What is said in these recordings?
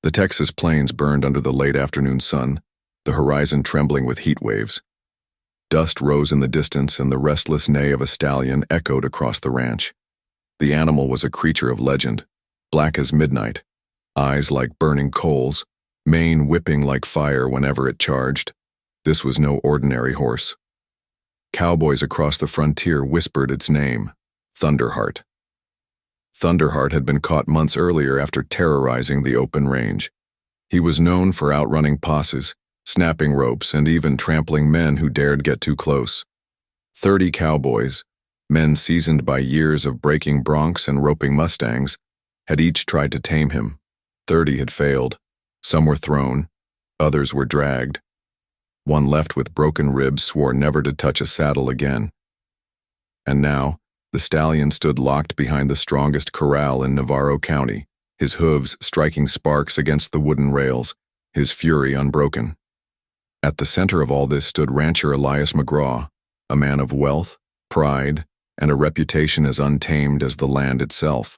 The Texas plains burned under the late afternoon sun, the horizon trembling with heat waves. Dust rose in the distance, and the restless neigh of a stallion echoed across the ranch. The animal was a creature of legend, black as midnight, eyes like burning coals, mane whipping like fire whenever it charged. This was no ordinary horse. Cowboys across the frontier whispered its name, Thunderheart. Thunderheart had been caught months earlier after terrorizing the open range. He was known for outrunning posses, snapping ropes, and even trampling men who dared get too close. 30 cowboys, men seasoned by years of breaking broncs and roping mustangs, had each tried to tame him. 30 had failed. Some were thrown, others were dragged. One left with broken ribs swore never to touch a saddle again. And now, the stallion stood locked behind the strongest corral in Navarro County, his hooves striking sparks against the wooden rails, his fury unbroken. At the center of all this stood rancher Elias McGraw, a man of wealth, pride, and a reputation as untamed as the land itself.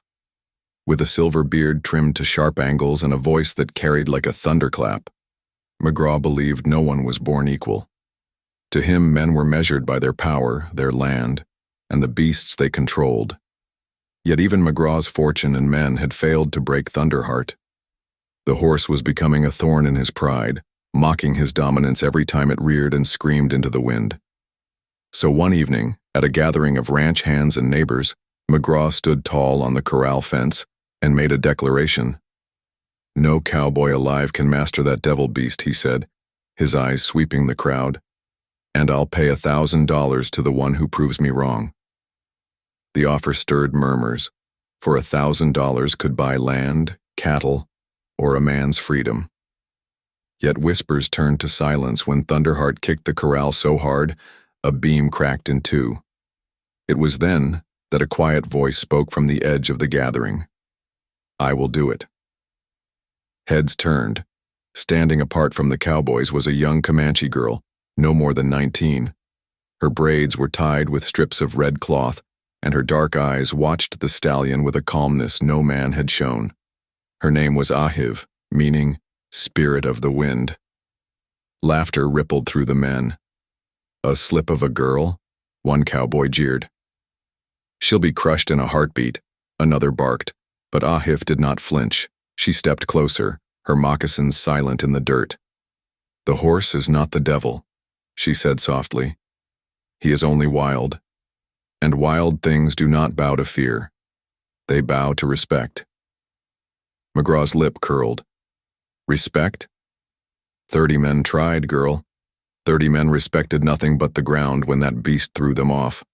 With a silver beard trimmed to sharp angles and a voice that carried like a thunderclap, McGraw believed no one was born equal. To him, men were measured by their power, their land, and the beasts they controlled. Yet even McGraw's fortune and men had failed to break Thunderheart. The horse was becoming a thorn in his pride, mocking his dominance every time it reared and screamed into the wind. So one evening, at a gathering of ranch hands and neighbors, McGraw stood tall on the corral fence and made a declaration. "No cowboy alive can master that devil beast," he said, his eyes sweeping the crowd. "And I'll pay $1,000 to the one who proves me wrong." The offer stirred murmurs, for $1,000 could buy land, cattle, or a man's freedom. Yet whispers turned to silence when Thunderheart kicked the corral so hard, a beam cracked in two. It was then that a quiet voice spoke from the edge of the gathering. "I will do it." Heads turned. Standing apart from the cowboys was a young Comanche girl, no more than 19. Her braids were tied with strips of red cloth, and her dark eyes watched the stallion with a calmness no man had shown. Her name was Ahiv, meaning spirit of the wind. Laughter rippled through the men. "A slip of a girl?" one cowboy jeered. "She'll be crushed in a heartbeat," another barked, but Ahiv did not flinch. She stepped closer, her moccasins silent in the dirt. "The horse is not the devil," she said softly. "He is only wild. And wild things do not bow to fear. They bow to respect." McGraw's lip curled. "Respect? 30 men tried, girl. 30 men respected nothing but the ground when that beast threw them off."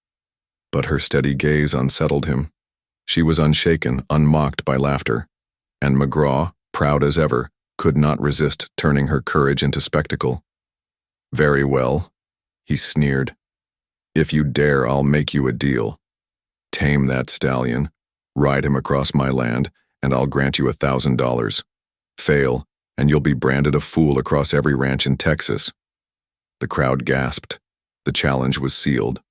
But her steady gaze unsettled him. She was unshaken, unmocked by laughter. And McGraw, proud as ever, could not resist turning her courage into spectacle. "Very well," he sneered. "If you dare, I'll make you a deal. Tame that stallion, ride him across my land, and I'll grant you $1,000. Fail, and you'll be branded a fool across every ranch in Texas." The crowd gasped. The challenge was sealed.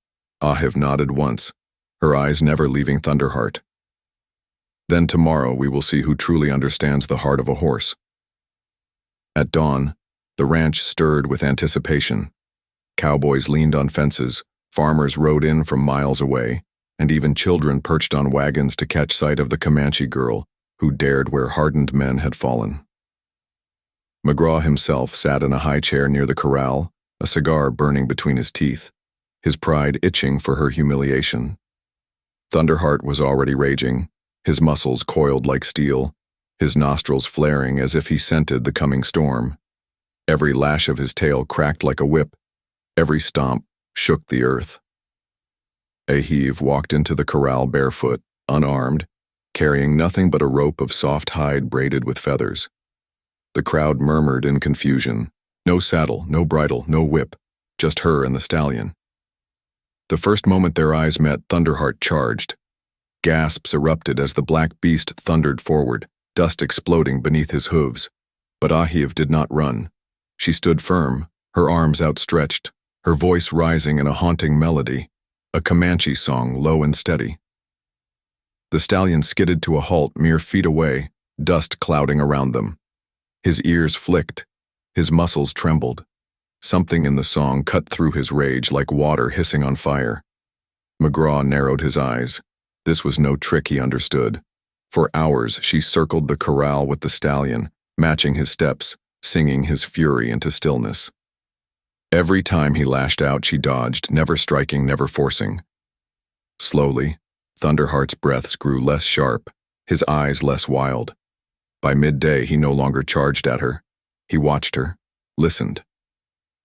Ahiv nodded once, her eyes never leaving Thunderheart. "Then tomorrow we will see who truly understands the heart of a horse." At dawn, the ranch stirred with anticipation. Cowboys leaned on fences, farmers rode in from miles away, and even children perched on wagons to catch sight of the Comanche girl who dared where hardened men had fallen. McGraw himself sat in a high chair near the corral, a cigar burning between his teeth, his pride itching for her humiliation. Thunderheart was already raging, his muscles coiled like steel, his nostrils flaring as if he scented the coming storm. Every lash of his tail cracked like a whip, every stomp shook the earth. Ahiv walked into the corral barefoot, unarmed, carrying nothing but a rope of soft hide braided with feathers. The crowd murmured in confusion. No saddle, no bridle, no whip, just her and the stallion. The first moment their eyes met, Thunderheart charged. Gasps erupted as the black beast thundered forward, dust exploding beneath his hooves. But Ahiv did not run. She stood firm, her arms outstretched, her voice rising in a haunting melody, a Comanche song low and steady. The stallion skidded to a halt mere feet away, dust clouding around them. His ears flicked. His muscles trembled. Something in the song cut through his rage like water hissing on fire. McGraw narrowed his eyes. This was no trick, he understood. For hours she circled the corral with the stallion, matching his steps, singing his fury into stillness. Every time he lashed out, she dodged, never striking, never forcing. Slowly, Thunderheart's breaths grew less sharp, his eyes less wild. By midday, he no longer charged at her. He watched her, listened.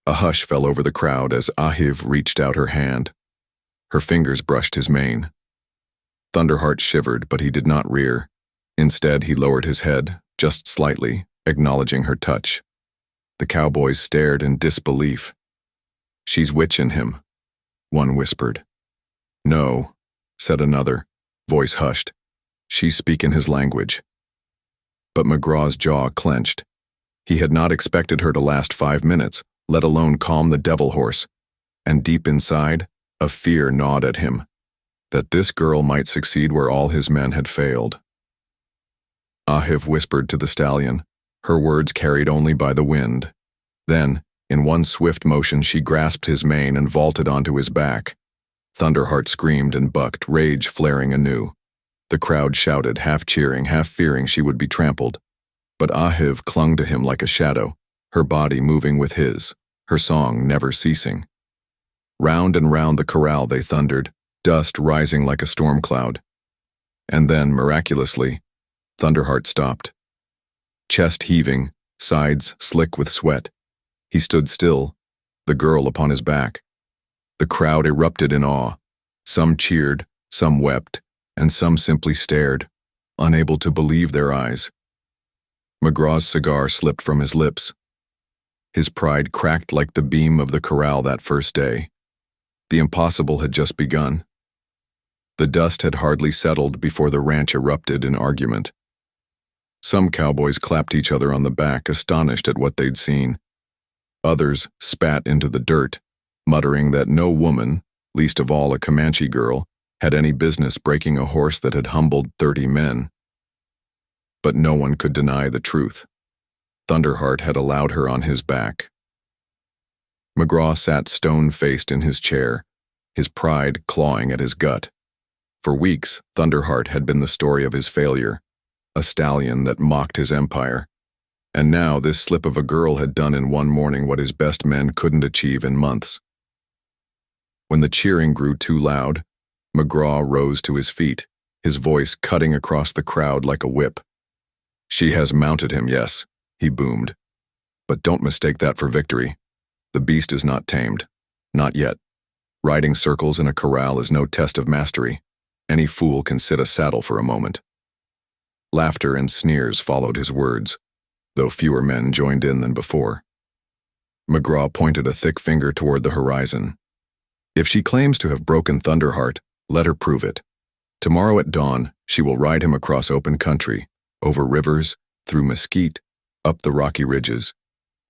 A hush fell over the crowd as Ahiv reached out her hand. Her fingers brushed his mane. Thunderheart shivered, but he did not rear. Instead, he lowered his head, just slightly, acknowledging her touch. The cowboys stared in disbelief. "She's witching him," one whispered. "No," said another, voice hushed. "She's speaking his language." But McGraw's jaw clenched. He had not expected her to last 5 minutes, let alone calm the devil horse. And deep inside, a fear gnawed at him, that this girl might succeed where all his men had failed. Ahiv whispered to the stallion, her words carried only by the wind. Then, in one swift motion, she grasped his mane and vaulted onto his back. Thunderheart screamed and bucked, rage flaring anew. The crowd shouted, half cheering, half fearing she would be trampled. But Ahiv clung to him like a shadow, her body moving with his, her song never ceasing. Round and round the corral they thundered, dust rising like a storm cloud. And then, miraculously, Thunderheart stopped. Chest heaving, sides slick with sweat. He stood still, the girl upon his back. The crowd erupted in awe. Some cheered, some wept, and some simply stared, unable to believe their eyes. McGraw's cigar slipped from his lips. His pride cracked like the beam of the corral that first day. The impossible had just begun. The dust had hardly settled before the ranch erupted in argument. Some cowboys clapped each other on the back, astonished at what they'd seen. Others spat into the dirt, muttering that no woman, least of all a Comanche girl, had any business breaking a horse that had humbled 30 men. But no one could deny the truth. Thunderheart had allowed her on his back. McGraw sat stone-faced in his chair, his pride clawing at his gut. For weeks, Thunderheart had been the story of his failure, a stallion that mocked his empire. And now this slip of a girl had done in one morning what his best men couldn't achieve in months. When the cheering grew too loud, McGraw rose to his feet, his voice cutting across the crowd like a whip. "She has mounted him, yes," he boomed. "But don't mistake that for victory. The beast is not tamed. Not yet. Riding circles in a corral is no test of mastery. Any fool can sit a saddle for a moment." Laughter and sneers followed his words, though fewer men joined in than before. McGraw pointed a thick finger toward the horizon. "If she claims to have broken Thunderheart, let her prove it. Tomorrow at dawn, she will ride him across open country, over rivers, through mesquite, up the rocky ridges.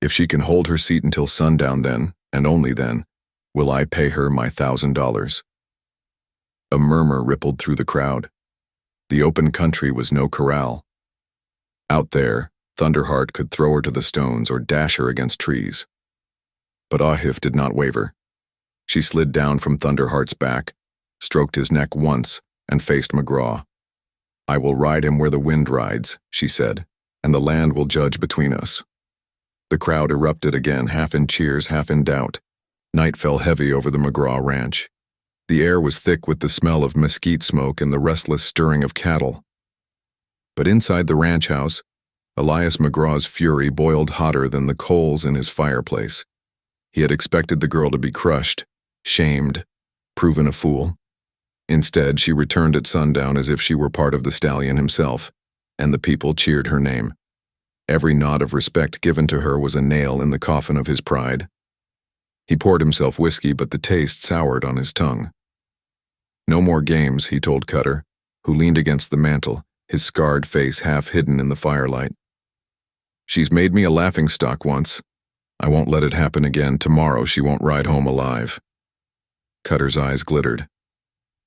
If she can hold her seat until sundown, then, and only then, will I pay her my $1,000. A murmur rippled through the crowd. The open country was no corral. Out there, Thunderheart could throw her to the stones or dash her against trees. But Ahiv did not waver. She slid down from Thunderheart's back, stroked his neck once, and faced McGraw. "I will ride him where the wind rides," she said, "and the land will judge between us." The crowd erupted again, half in cheers, half in doubt. Night fell heavy over the McGraw ranch. The air was thick with the smell of mesquite smoke and the restless stirring of cattle. But inside the ranch house, Elias McGraw's fury boiled hotter than the coals in his fireplace. He had expected the girl to be crushed, shamed, proven a fool. Instead, she returned at sundown as if she were part of the stallion himself, and the people cheered her name. Every nod of respect given to her was a nail in the coffin of his pride. He poured himself whiskey, but the taste soured on his tongue. "No more games," he told Cutter, who leaned against the mantel, his scarred face half hidden in the firelight. "She's made me a laughingstock once. I won't let it happen again. Tomorrow she won't ride home alive." Cutter's eyes glittered.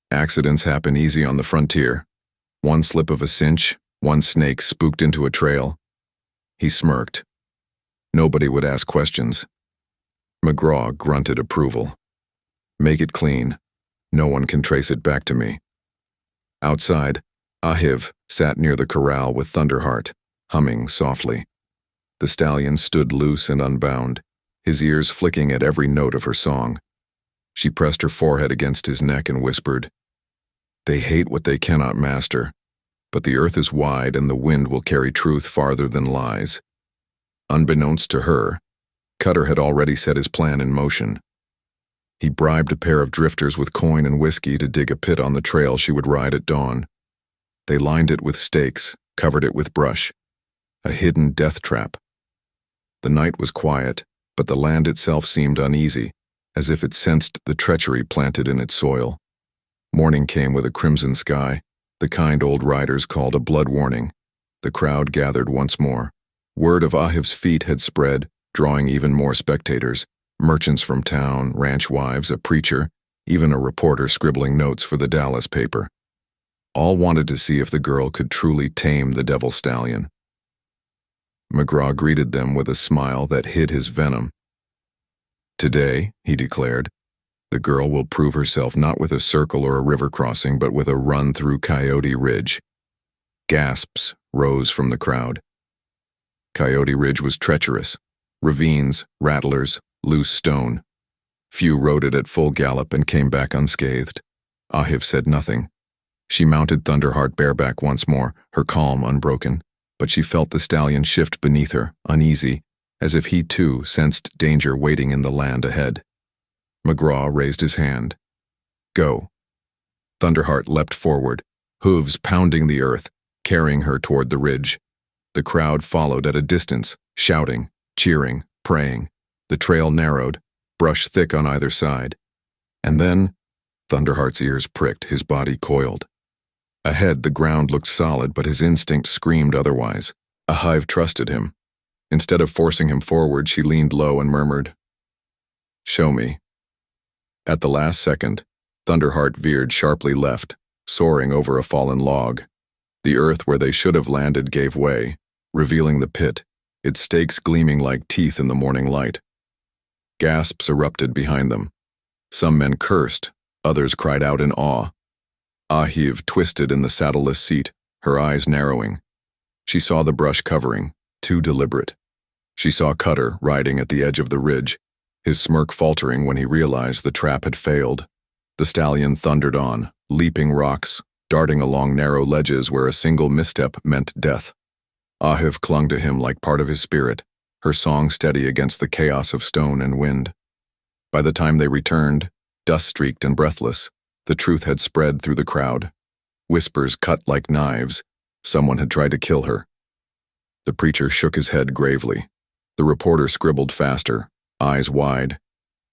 "Accidents happen easy on the frontier. One slip of a cinch, one snake spooked into a trail. He smirked. Nobody would ask questions. McGraw grunted approval. Make it clean. No one can trace it back to me. Outside, Ahiv sat near the corral with Thunderheart, humming softly. The stallion stood loose and unbound, his ears flicking at every note of her song. She pressed her forehead against his neck and whispered, "They hate what they cannot master, but the earth is wide and the wind will carry truth farther than lies." Unbeknownst to her, Cutter had already set his plan in motion. He bribed a pair of drifters with coin and whiskey to dig a pit on the trail she would ride at dawn. They lined it with stakes, covered it with brush, a hidden death trap. The night was quiet, but the land itself seemed uneasy, as if it sensed the treachery planted in its soil. Morning came with a crimson sky, the kind old riders called a blood warning. The crowd gathered once more. Word of Ahiv's feat had spread, drawing even more spectators, merchants from town, ranch wives, a preacher, even a reporter scribbling notes for the Dallas paper. All wanted to see if the girl could truly tame the devil stallion. McGraw greeted them with a smile that hid his venom. "Today," he declared, "the girl will prove herself not with a circle or a river crossing, but with a run through Coyote Ridge." Gasps rose from the crowd. Coyote Ridge was treacherous. Ravines, rattlers, loose stone. Few rode it at full gallop and came back unscathed. Ahiv said nothing. She mounted Thunderheart bareback once more, her calm unbroken, but she felt the stallion shift beneath her, uneasy, as if he too sensed danger waiting in the land ahead. McGraw raised his hand. "Go." Thunderheart leapt forward, hooves pounding the earth, carrying her toward the ridge. The crowd followed at a distance, shouting, cheering, praying. The trail narrowed, brush thick on either side. And then, Thunderheart's ears pricked, his body coiled. Ahead, the ground looked solid, but his instinct screamed otherwise. Ahiv trusted him. Instead of forcing him forward, she leaned low and murmured, "Show me." At the last second, Thunderheart veered sharply left, soaring over a fallen log. The earth where they should have landed gave way, revealing the pit, its stakes gleaming like teeth in the morning light. Gasps erupted behind them. Some men cursed, others cried out in awe. Ahiv twisted in the saddleless seat, her eyes narrowing. She saw the brush covering, too deliberate. She saw Cutter riding at the edge of the ridge, his smirk faltering when he realized the trap had failed. The stallion thundered on, leaping rocks, darting along narrow ledges where a single misstep meant death. Ahiv clung to him like part of his spirit, her song steady against the chaos of stone and wind. By the time they returned, dust-streaked and breathless, the truth had spread through the crowd. Whispers cut like knives. Someone had tried to kill her. The preacher shook his head gravely. The reporter scribbled faster, eyes wide.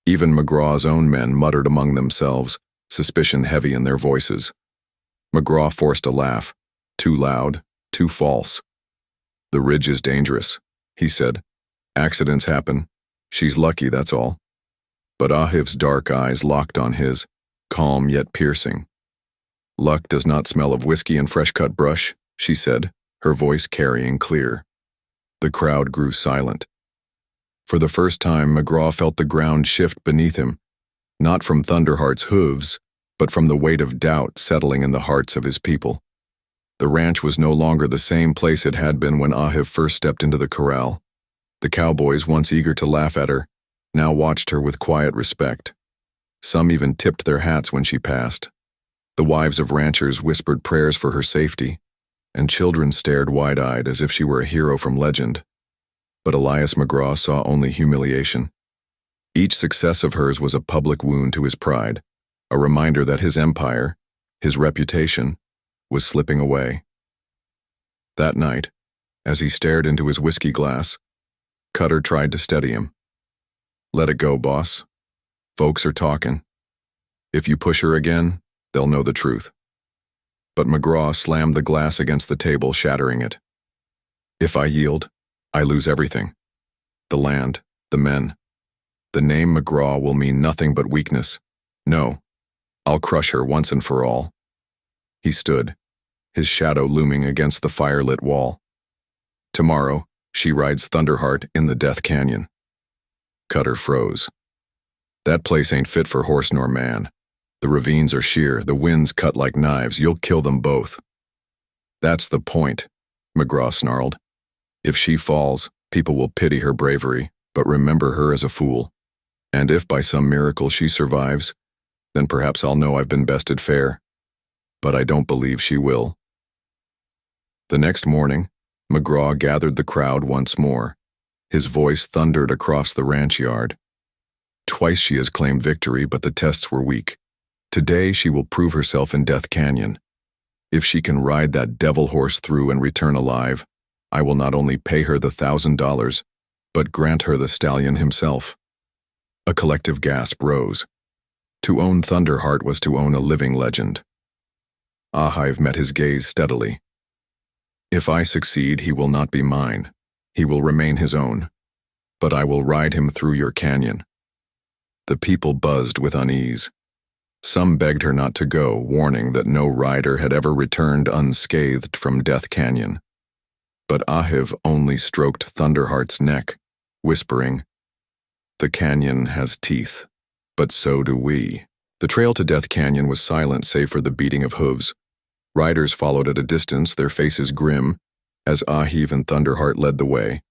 Even McGraw's own men muttered among themselves, suspicion heavy in their voices. McGraw forced a laugh. Too loud, too false. "The ridge is dangerous," he said. "Accidents happen. She's lucky, that's all." But Ahiv's dark eyes locked on his, calm yet piercing. "Luck does not smell of whiskey and fresh-cut brush," she said, her voice carrying clear. The crowd grew silent. For the first time, McGraw felt the ground shift beneath him, not from Thunderheart's hooves, but from the weight of doubt settling in the hearts of his people. The ranch was no longer the same place it had been when Ahiv first stepped into the corral. The cowboys, once eager to laugh at her, now watched her with quiet respect. Some even tipped their hats when she passed. The wives of ranchers whispered prayers for her safety, and children stared wide-eyed as if she were a hero from legend. But Elias McGraw saw only humiliation. Each success of hers was a public wound to his pride, a reminder that his empire, his reputation, was slipping away. That night, as he stared into his whiskey glass, Cutter tried to steady him. "Let it go, boss. Folks are talking. If you push her again, they'll know the truth." But McGraw slammed the glass against the table, shattering it. "If I yield, I lose everything. The land, the men. The name McGraw will mean nothing but weakness. No, I'll crush her once and for all." He stood, his shadow looming against the firelit wall. "Tomorrow, She rides Thunderheart in the Death Canyon. Cutter froze. That place ain't fit for horse nor man. The ravines are sheer, the winds cut like knives, you'll kill them both. That's the point, McGraw snarled. If she falls, people will pity her bravery, but remember her as a fool. And if by some miracle she survives, then perhaps I'll know I've been bested fair. But I don't believe she will. The next morning, McGraw gathered the crowd once more. His voice thundered across the ranch yard. Twice she has claimed victory, but the tests were weak. Today she will prove herself in Death Canyon. If she can ride that devil horse through and return alive, I will not only pay her the $1,000, but grant her the stallion himself. A collective gasp rose. To own Thunderheart was to own a living legend. Ahive met his gaze steadily. If I succeed, he will not be mine. He will remain his own. But I will ride him through your canyon. The people buzzed with unease. Some begged her not to go, warning that no rider had ever returned unscathed from Death Canyon. But Ahive only stroked Thunderheart's neck, whispering, "The canyon has teeth, but so do we." The trail to Death Canyon was silent save for the beating of hooves. Riders followed at a distance, their faces grim, as Ahive and Thunderheart led the way.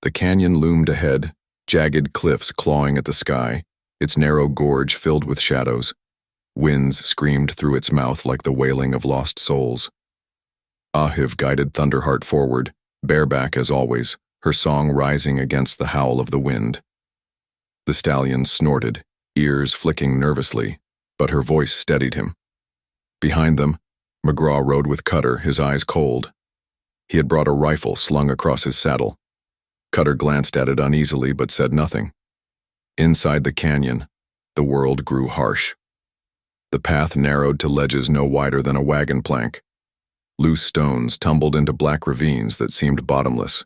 The canyon loomed ahead, jagged cliffs clawing at the sky, its narrow gorge filled with shadows. Winds screamed through its mouth like the wailing of lost souls. Ahive guided Thunderheart forward, bareback as always, her song rising against the howl of the wind. The stallion snorted, ears flicking nervously, but her voice steadied him. Behind them, McGraw rode with Cutter, his eyes cold. He had brought a rifle slung across his saddle. Cutter glanced at it uneasily but said nothing. Inside the canyon, the world grew harsh. The path narrowed to ledges no wider than a wagon plank. Loose stones tumbled into black ravines that seemed bottomless.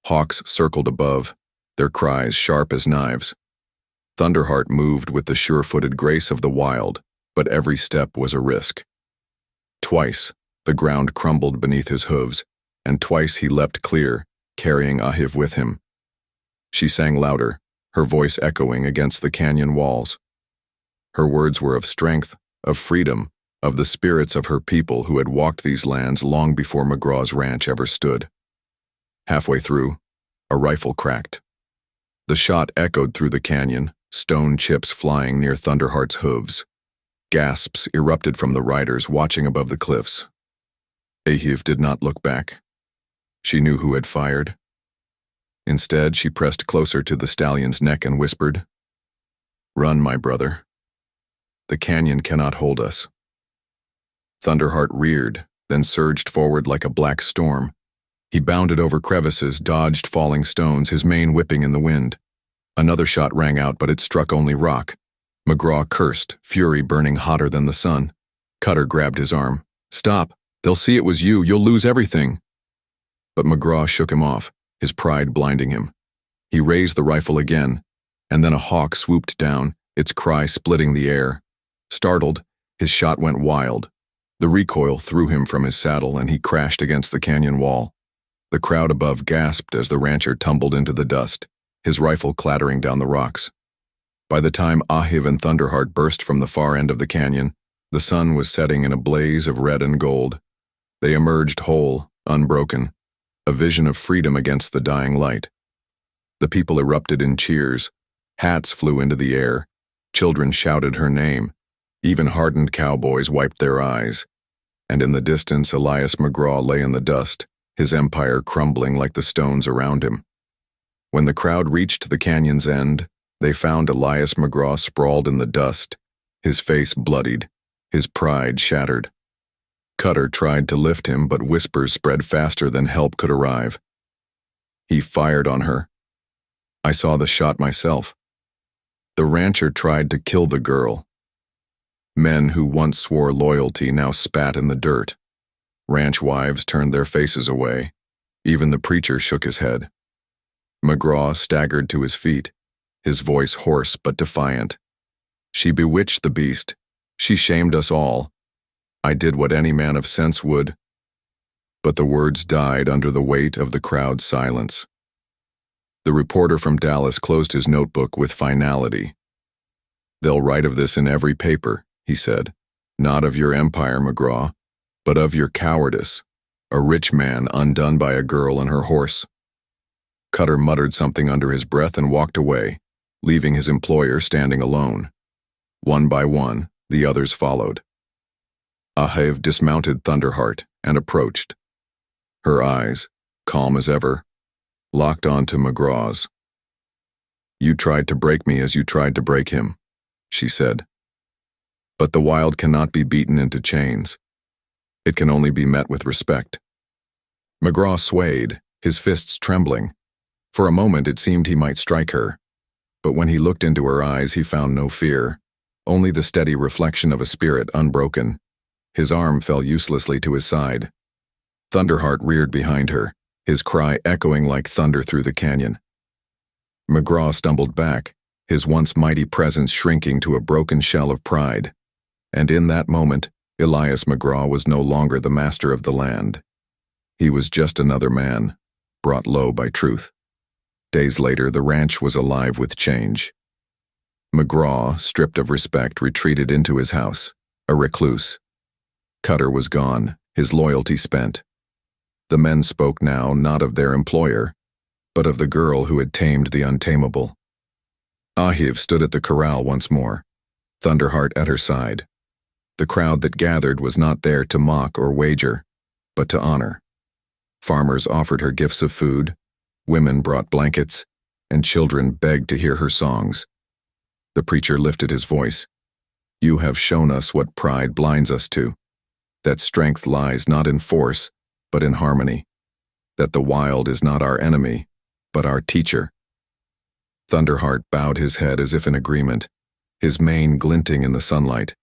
Hawks circled above, their cries sharp as knives. Thunderheart moved with the sure-footed grace of the wild, but every step was a risk. Twice, the ground crumbled beneath his hooves, and twice he leapt clear, carrying Ahive with him. She sang louder, her voice echoing against the canyon walls. Her words were of strength, of freedom, of the spirits of her people who had walked these lands long before McGraw's ranch ever stood. Halfway through, a rifle cracked. The shot echoed through the canyon, stone chips flying near Thunderheart's hooves. Gasps erupted from the riders watching above the cliffs. Ahive did not look back. She knew who had fired. Instead, she pressed closer to the stallion's neck and whispered, "Run, my brother. The canyon cannot hold us." Thunderheart reared, then surged forward like a black storm. He bounded over crevices, dodged falling stones, his mane whipping in the wind. Another shot rang out, but it struck only rock. McGraw cursed, fury burning hotter than the sun. Cutter grabbed his arm. "Stop! They'll see it was you. You'll lose everything." But McGraw shook him off, his pride blinding him. He raised the rifle again, and then a hawk swooped down, its cry splitting the air. Startled, his shot went wild. The recoil threw him from his saddle, and he crashed against the canyon wall. The crowd above gasped as the rancher tumbled into the dust, his rifle clattering down the rocks. By the time Ahive and Thunderheart burst from the far end of the canyon, the sun was setting in a blaze of red and gold. They emerged whole, unbroken, a vision of freedom against the dying light. The people erupted in cheers. Hats flew into the air. Children shouted her name. Even hardened cowboys wiped their eyes. And in the distance, Elias McGraw lay in the dust, his empire crumbling like the stones around him. When the crowd reached the canyon's end, they found Elias McGraw sprawled in the dust, his face bloodied, his pride shattered. Cutter tried to lift him, but whispers spread faster than help could arrive. He fired on her. I saw the shot myself. The rancher tried to kill the girl. Men who once swore loyalty now spat in the dirt. Ranch wives turned their faces away. Even the preacher shook his head. McGraw staggered to his feet, his voice hoarse but defiant. She bewitched the beast. She shamed us all. I did what any man of sense would. But the words died under the weight of the crowd's silence. The reporter from Dallas closed his notebook with finality. "They'll write of this in every paper," he said. "Not of your empire, McGraw, but of your cowardice. A rich man undone by a girl and her horse." Cutter muttered something under his breath and walked away, leaving his employer standing alone. One by one, the others followed. Ahiv dismounted Thunderheart and approached. Her eyes, calm as ever, locked onto McGraw's. "You tried to break me as you tried to break him," she said. "But the wild cannot be beaten into chains. It can only be met with respect." McGraw swayed, his fists trembling. For a moment it seemed he might strike her, but when he looked into her eyes he found no fear, only the steady reflection of a spirit unbroken. His arm fell uselessly to his side. Thunderheart reared behind her, his cry echoing like thunder through the canyon. McGraw stumbled back, his once mighty presence shrinking to a broken shell of pride. And in that moment, Elias McGraw was no longer the master of the land. He was just another man, brought low by truth. Days later, the ranch was alive with change. McGraw, stripped of respect, retreated into his house, a recluse. Cutter was gone, his loyalty spent. The men spoke now not of their employer, but of the girl who had tamed the untamable. Ahiv stood at the corral once more, Thunderheart at her side. The crowd that gathered was not there to mock or wager, but to honor. Farmers offered her gifts of food, women brought blankets, and children begged to hear her songs. The preacher lifted his voice. "You have shown us what pride blinds us to, that strength lies not in force, but in harmony, that the wild is not our enemy, but our teacher." Thunderheart bowed his head as if in agreement, his mane glinting in the sunlight.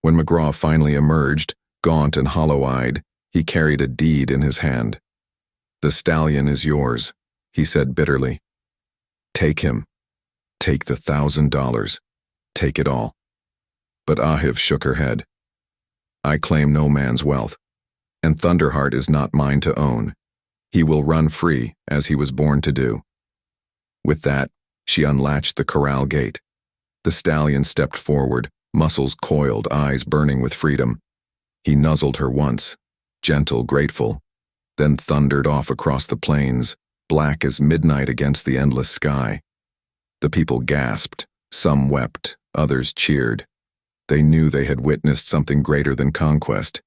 When McGraw finally emerged, gaunt and hollow-eyed, he carried a deed in his hand. "The stallion is yours," he said bitterly. "Take him. Take the $1,000. Take it all." But Ahiv shook her head. "I claim no man's wealth, and Thunderheart is not mine to own. He will run free, as he was born to do." With that, she unlatched the corral gate. The stallion stepped forward, muscles coiled, eyes burning with freedom. He nuzzled her once, gentle, grateful, then thundered off across the plains, black as midnight against the endless sky. The people gasped, some wept, others cheered. They knew they had witnessed something greater than conquest.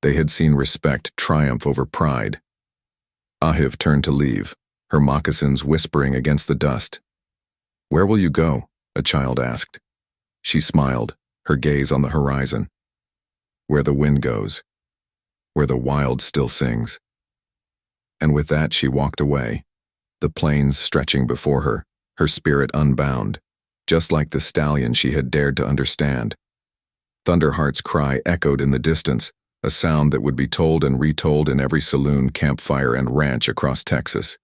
They had seen respect triumph over pride. Ahiv turned to leave, her moccasins whispering against the dust. "Where will you go?" a child asked. She smiled, her gaze on the horizon. "Where the wind goes, where the wild still sings." And with that she walked away, the plains stretching before her, her spirit unbound, just like the stallion she had dared to understand. Thunderheart's cry echoed in the distance, a sound that would be told and retold in every saloon, campfire, and ranch across Texas.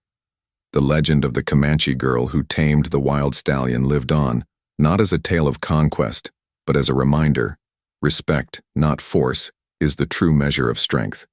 The legend of the Comanche girl who tamed the wild stallion lived on, not as a tale of conquest, but as a reminder: respect, not force, is the true measure of strength.